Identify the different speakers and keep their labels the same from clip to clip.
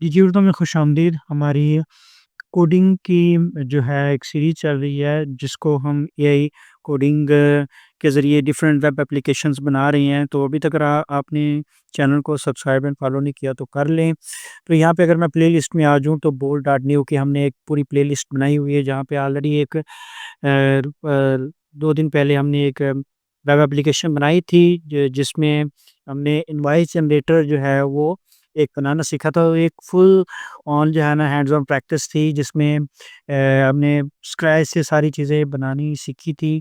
Speaker 1: जी, उर्दू में खुशामदीद। हमारी कोडिंग की जो है एक सीरीज़ चल रही है जिसको हम एआई कोडिंग के ज़रिए डिफरेंट वेब एप्लीकेशंस बना रहे हैं। तो अभी तक अगर आपने चैनल को सब्सक्राइब एंड फॉलो नहीं किया तो कर लें। तो यहाँ पे अगर मैं प्लेलिस्ट में आ जाऊँ तो बोल्ड डॉट न्यू की हमने एक पूरी प्लेलिस्ट बनाई हुई है जहाँ पे ऑलरेडी एक 2 दिन पहले हमने एक वेब एप्लीकेशन बनाई थी जिसमें हमने इनवॉइस जनरेटर जो है वो एक बनाना सीखा था। एक फुल ऑन जो है ना हैंड्स ऑन प्रैक्टिस थी जिसमें हमने स्क्रैच से सारी चीज़ें बनानी सीखी थी।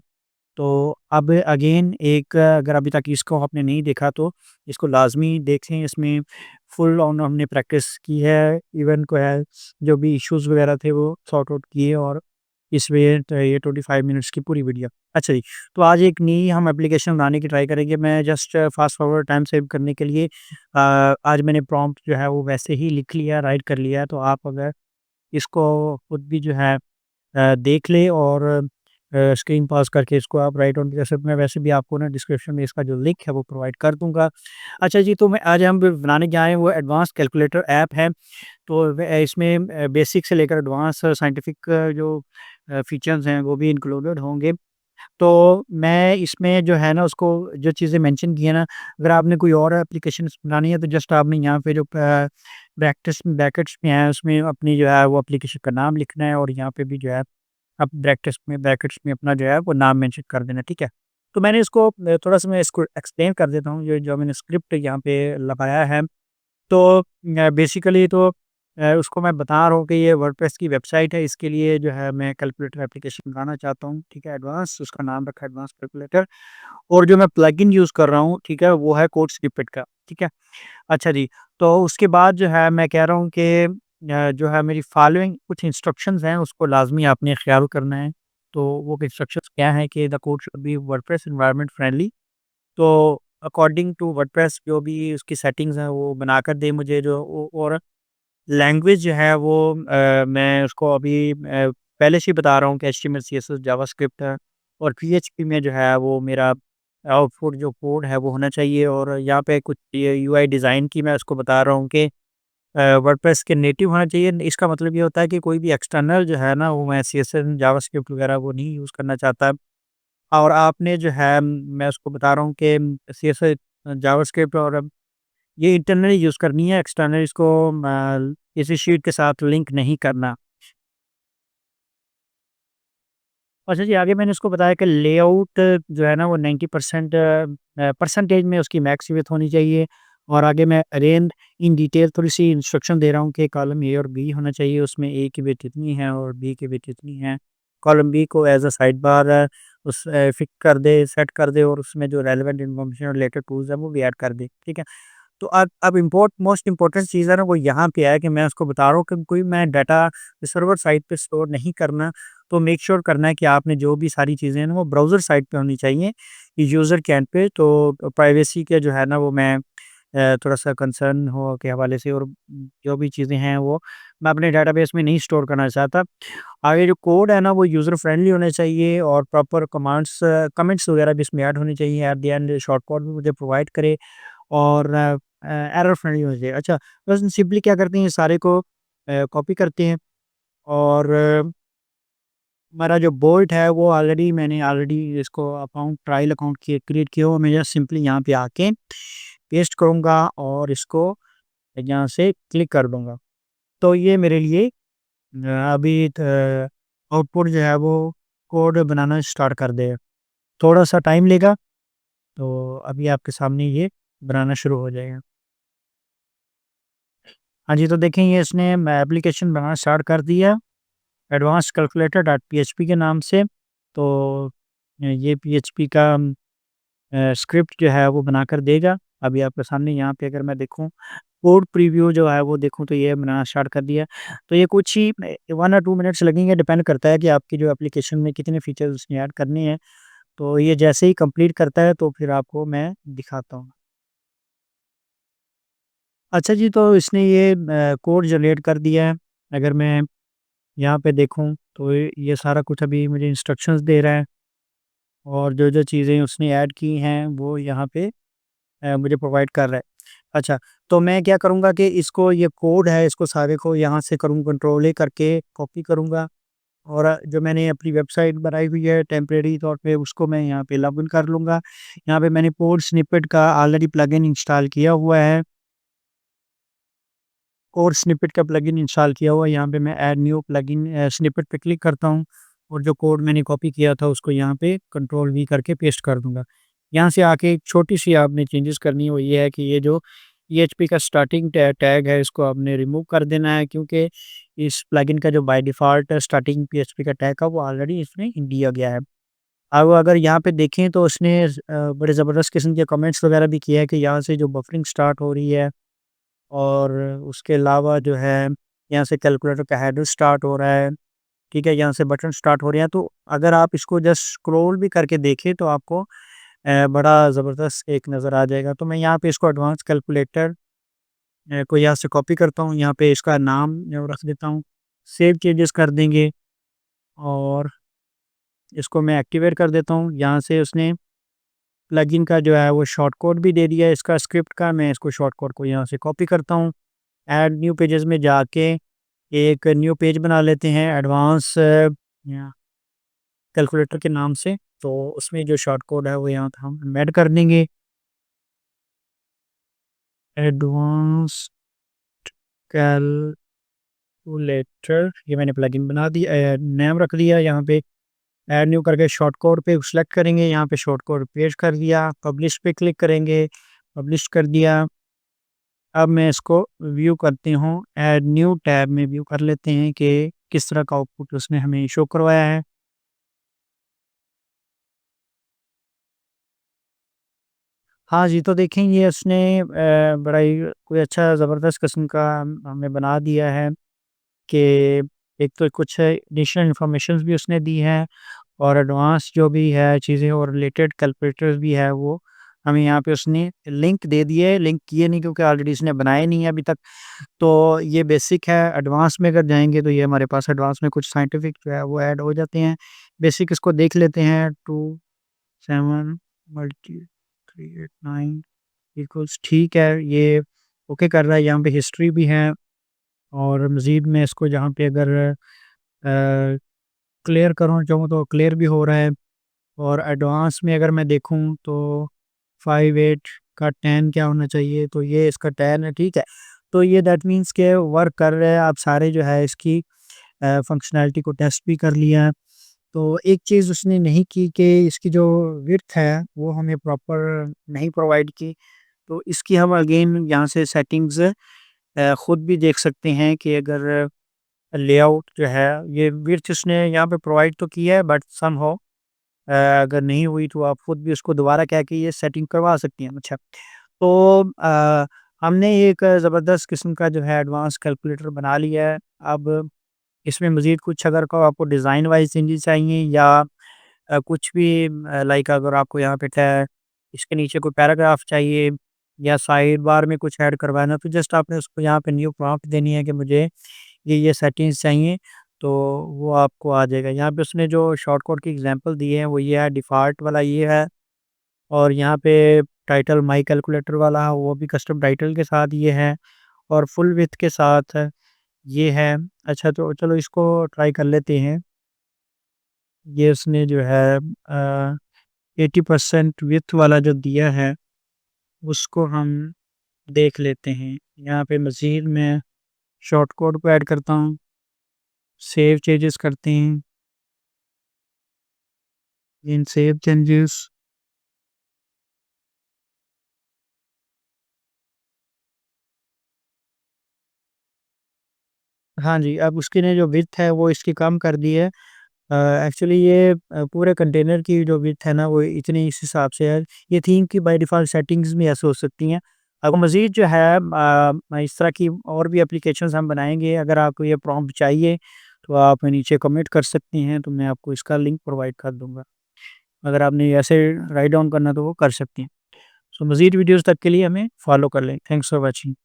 Speaker 1: तो अब अगेन एक अगर अभी तक इसको आपने नहीं देखा तो इसको लाज़मी देखें। इसमें फुल ऑन हमने प्रैक्टिस की है। इवन को है जो भी इश्यूज़ वगैरह थे वो सॉर्ट आउट किए और इसमें तो ये 25 मिनट्स की पूरी वीडियो। अच्छा जी, तो आज एक नई हम एप्लीकेशन बनाने की ट्राई करेंगे। मैं just fast forward time save करने के लिए आज मैंने प्रॉम्प्ट जो है वो वैसे ही लिख लिया, राइट कर लिया है। तो आप अगर इसको खुद भी जो है देख लें और स्क्रीन पॉज़ करके इसको आप राइट ऑन जैसे मैं वैसे भी आपको ना डिस्क्रिप्शन में इसका जो लिंक है वो प्रोवाइड कर दूँगा। अच्छा जी, तो मैं आज हम बनाने क्या आए हैं वो एडवांस कैलकुलेटर ऐप है। तो इसमें बेसिक से लेकर एडवांस साइंटिफिक जो फीचर्स हैं वो भी इंक्लूडेड होंगे। तो मैं इसमें जो है ना उसको जो चीज़ें मेंशन की है ना, अगर आपने कोई और एप्लीकेशंस बनानी है तो जस्ट आपने यहाँ पे जो ब्रैकेट्स में है उसमें अपनी जो है वो एप्लीकेशन का नाम लिखना है और यहाँ पे भी जो है आप ब्रैकेट्स में अपना जो है वो नाम मेंशन कर देना, ठीक है? तो मैंने इसको थोड़ा-सा मैं इसको एक्सप्लेन कर देता हूँ, ये जो मैंने स्क्रिप्ट यहाँ पे लगाया है। तो बेसिकली तो उसको मैं बता रहा हूँ कि ये वर्डप्रेस की वेबसाइट है, इसके लिए जो है मैं कैलकुलेटर एप्लीकेशन बनाना चाहता हूँ, ठीक है? एडवांस उसका नाम रखा है एडवांस कैलकुलेटर और जो मैं प्लगइन यूज़ कर रहा हूँ, ठीक है? वो है कोड स्निपेट का, ठीक है? अच्छा जी, तो उसके बाद जो है मैं कह रहा हूँ कि जो है मेरी फॉलोइंग कुछ इंस्ट्रक्शंस हैं उसको लाज़मी आपने ख़्याल करना है। तो वो इंस्ट्रक्शंस क्या हैं कि the code should be WordPress environment friendly. तो अकॉर्डिंग टू वर्डप्रेस जो भी उसकी सेटिंग्स हैं वो बनाकर दे मुझे जो और लैंग्वेज जो है वो मैं उसको अभी पहले से ही बता रहा हूँ कि एचटीएमएल सीएसएस जावास्क्रिप्ट है और पीएचपी में जो है वो मेरा आउटपुट जो कोड है वो होना चाहिए। और यहाँ पे कुछ ये यूआई डिज़ाइन की मैं उसको बता रहा हूँ कि वर्डप्रेस के नेटिव होना चाहिए। इसका मतलब ये होता है कि कोई भी एक्सटर्नल जो है ना वो मैं सीएसएस जावास्क्रिप्ट वगैरह वो नहीं यूज़ करना चाहता। और आपने जो है मैं उसको बता रहा हूँ कि सीएसएस जावास्क्रिप्ट और ये इंटरनली यूज़ करनी है, एक्सटर्नल इसको किसी शीट के साथ लिंक नहीं करना। अच्छा जी, आगे मैंने उसको बताया कि लेआउट जो है ना वो 90% परसेंटेज में उसकी मैक्स विड्थ होनी चाहिए। और आगे मैं अरेन इन डिटेल थोड़ी-सी इंस्ट्रक्शन दे रहा हूँ कि कॉलम ए और बी होना चाहिए, उसमें ए की विड्थ इतनी है और बी की विड्थ इतनी है। कॉलम बी को as a side bar fix कर दे, सेट कर दे और उसमें जो रेलेवेंट इन्फॉर्मेशन रिलेटेड टूल्स हैं वो भी ऐड कर दे, ठीक है? तो अब मोस्ट इम्पोर्टेंट चीज़ है ना वो यहाँ पे है कि मैं उसको बता रहा हूँ कि कोई मैं डाटा सर्वर साइट पे स्टोर नहीं करना। तो मेक श्योर करना है कि आपने जो भी सारी चीज़ें हैं ना वो ब्राउज़र साइट पे होनी चाहिए, यूज़र के एंड पे। तो प्राइवेसी के जो है ना वो मैं थोड़ा-सा कंसर्न हो के हवाले से और जो भी चीज़ें हैं वो मैं अपने डेटाबेस में नहीं स्टोर करना चाहता। आगे जो कोड है ना वो यूज़र फ्रेंडली होना चाहिए और प्रॉपर कमेंट्स वगैरह भी इसमें ऐड होने चाहिए। At the end short code भी मुझे प्रोवाइड करे और एरर फ्रेंडली होना चाहिए। अच्छा, बस सिंपली क्या करते हैं इस सारे को कॉपी करते हैं और हमारा जो बोल्ट है वो मैंने ऑलरेडी इसको ट्रायल अकाउंट क्रिएट किया हुआ। मैं जस्ट सिंपली यहाँ पे आके पेस्ट करूँगा और इसको यहाँ से क्लिक कर दूँगा। तो ये मेरे लिए अभी आउटपुट जो है वो कोड बनाना स्टार्ट कर देगा। थोड़ा-सा टाइम लेगा, तो अभी आपके सामने ये बनाना शुरू हो जाएगा। हाँ जी, तो देखें ये इसने एप्लीकेशन बनाना स्टार्ट कर दिया, एडवांस्ड कैलकुलेटर डॉट पीएचपी के नाम से। तो ये पीएचपी का स्क्रिप्ट जो है वो बनाकर देगा। अभी आपके सामने यहाँ पे अगर मैं देखूँ, कोड प्रीव्यू जो है वो देखूँ तो ये बनाना स्टार्ट कर दिया। तो ये कुछ ही 1 और 2 मिनट्स लगेंगे, डिपेंड करता है कि आपकी जो एप्लीकेशन में कितने फीचर्स उसने ऐड करने हैं। तो ये जैसे ही कंप्लीट करता है तो फिर आपको मैं दिखाता हूँ। अच्छा जी, तो इसने ये कोड जनरेट कर दिया है। अगर मैं यहाँ पे देखूँ तो ये सारा कुछ अभी मुझे इंस्ट्रक्शंस दे रहा है और जो-जो चीज़ें उसने ऐड की हैं वो यहाँ पे मुझे प्रोवाइड कर रहा है। अच्छा, तो मैं क्या करूँगा कि इसको ये कोड है, इसको सारे को यहाँ से करूँ कंट्रोल ए करके कॉपी करूँगा और जो मैंने अपनी वेबसाइट बनाई हुई है टेम्परेरी तौर पे उसको मैं यहाँ पे लॉगिन कर लूँगा। यहाँ पे मैंने कोड स्निपेट का ऑलरेडी प्लगइन इंस्टॉल किया हुआ है। कोड स्निपेट का प्लगइन इंस्टॉल किया हुआ है। यहाँ पे मैं ऐड न्यू प्लगइन स्निपेट पे क्लिक करता हूँ और जो कोड मैंने कॉपी किया था उसको यहाँ पे कंट्रोल वी करके पेस्ट कर दूँगा। यहाँ से आके एक छोटी-सी आपने चेंजेस करनी है, वो ये है कि ये जो पीएचपी का स्टार्टिंग टैग है इसको आपने रिमूव कर देना है, क्योंकि इस प्लगइन का जो बाय डिफ़ॉल्ट स्टार्टिंग पीएचपी का टैग है वो ऑलरेडी इसमें दिया गया है। अब अगर यहाँ पे देखें तो उसने बड़े ज़बरदस्त किस्म के कमेंट्स वगैरह भी किए हैं कि यहाँ से जो बफरिंग स्टार्ट हो रही है और उसके अलावा जो है यहाँ से कैलकुलेटर का हेडर स्टार्ट हो रहा है, ठीक है? यहाँ से बटन स्टार्ट हो रहे हैं, तो अगर आप इसको जस्ट स्क्रॉल भी करके देखें तो आपको बड़ा ज़बरदस्त एक नज़र आ जाएगा। तो मैं यहाँ पे इसको एडवांस कैलकुलेटर को यहाँ से कॉपी करता हूँ, यहाँ पे इसका नाम रख देता हूँ, सेव चेंजेस कर देंगे और इसको मैं एक्टिवेट कर देता हूँ। यहाँ से उसने प्लगइन का जो है वो शॉर्ट कोड भी दे दिया है इसका स्क्रिप्ट का, मैं इसको शॉर्ट कोड को यहाँ से कॉपी करता हूँ। ऐड न्यू पेजेस में जाके एक न्यू पेज बना लेते हैं एडवांस या कैलकुलेटर के नाम से, तो उसमें जो शॉर्ट कोड है वो यहाँ हम ऐड कर देंगे। एडवांस कैलकुलेटर ये मैंने प्लगइन बना दिया, नाम रख दिया। यहाँ पे ऐड न्यू करके शॉर्ट कोड पे सिलेक्ट करेंगे, यहाँ पे शॉर्ट कोड पेस्ट कर दिया, पब्लिश पे क्लिक करेंगे, पब्लिश कर दिया। अब मैं इसको व्यू करती हूँ, ऐड न्यू टैब में व्यू कर लेते हैं कि किस तरह का आउटपुट उसने हमें शो करवाया है। हाँ जी, तो देखें ये उसने बड़ा ही कोई अच्छा ज़बरदस्त किस्म का हमें बना दिया है कि एक तो कुछ एडिशनल इन्फॉर्मेशंस भी उसने दी हैं और एडवांस जो भी है चीज़ें और रिलेटेड कैलकुलेटर्स भी है वो हमें यहाँ पे उसने लिंक दे दिए। लिंक किए नहीं क्योंकि ऑलरेडी इसने बनाए नहीं है अभी तक। तो ये बेसिक है, एडवांस में अगर जाएँगे तो ये हमारे पास एडवांस में कुछ साइंटिफिक जो है वो ऐड हो जाते हैं। बेसिक इसको देख लेते हैं, 2 7 मल्टी 3 8 9 इक्वल्स ठीक है, ये ओके कर रहा है। यहाँ पे हिस्ट्री भी है और मज़ीद मैं इसको जहाँ पे अगर क्लियर करना चाहूँ तो क्लियर भी हो रहा है और एडवांस में अगर मैं देखूँ तो 5 8 का 10 क्या होना चाहिए, तो ये इसका 10 है, ठीक है। तो ये दैट मीन्स के वर्क कर रहा है। आप सारे जो है इसकी फंक्शनैलिटी को टेस्ट भी कर लिया है। तो एक चीज़ उसने नहीं की कि इसकी जो विड्थ है वो हमें प्रॉपर नहीं प्रोवाइड की। तो इसकी हम अगेन यहाँ से सेटिंग्स खुद भी देख सकते हैं कि अगर लेआउट जो है ये विड्थ उसने यहाँ पे प्रोवाइड तो की है, बट समहाउ अगर नहीं हुई तो आप खुद भी उसको दोबारा क्या कि ये सेटिंग करवा सकती हैं। अच्छा, तो हमने एक ज़बरदस्त किस्म का जो है एडवांस कैलकुलेटर बना लिया है। अब इसमें मज़ीद कुछ अगर को आपको डिज़ाइन वाइज़ चेंजेस चाहिए या कुछ भी लाइक अगर आपको यहाँ पे इसके नीचे कोई पैराग्राफ चाहिए या साइड बार में कुछ ऐड करवाना, तो जस्ट आपने उसको यहाँ पे न्यू प्रॉम्प्ट देनी है कि मुझे ये सेटिंग्स चाहिए, तो वो आपको आ जाएगा। यहाँ पे उसने जो शॉर्टकट की एग्जांपल दी है वो ये है, डिफ़ॉल्ट वाला ये है और यहाँ पे टाइटल माई कैलकुलेटर वाला है, वो भी कस्टम टाइटल के साथ ये है और फुल विड्थ के साथ ये है। अच्छा, तो चलो इसको ट्राई कर लेते हैं। ये उसने जो है 80% विड्थ वाला जो दिया है उसको हम देख लेते हैं। यहाँ पे मज़ीद मैं शॉर्ट कोड को ऐड करता हूँ, सेव चेंजेस करते हैं, इन सेव चेंजेस हाँ जी, अब उसकी ने जो विड्थ है वो इसकी कम कर दी है। एक्चुअली ये पूरे कंटेनर की जो विड्थ है ना वो इतनी इस हिसाब से है। ये थीम की बाय डिफ़ॉल्ट सेटिंग्स भी ऐसे हो सकती हैं। अब मज़ीद जो है इस तरह की और भी एप्लीकेशंस हम बनाएँगे। अगर आपको ये प्रॉम्प्ट चाहिए तो आप नीचे कमेंट कर सकती हैं, तो मैं आपको इसका लिंक प्रोवाइड कर दूँगा। अगर आपने ऐसे राइट डाउन करना तो वो कर सकती हैं। सो मज़ीद वीडियोज़ तक के लिए हमें फॉलो कर लें। Thanks for watching.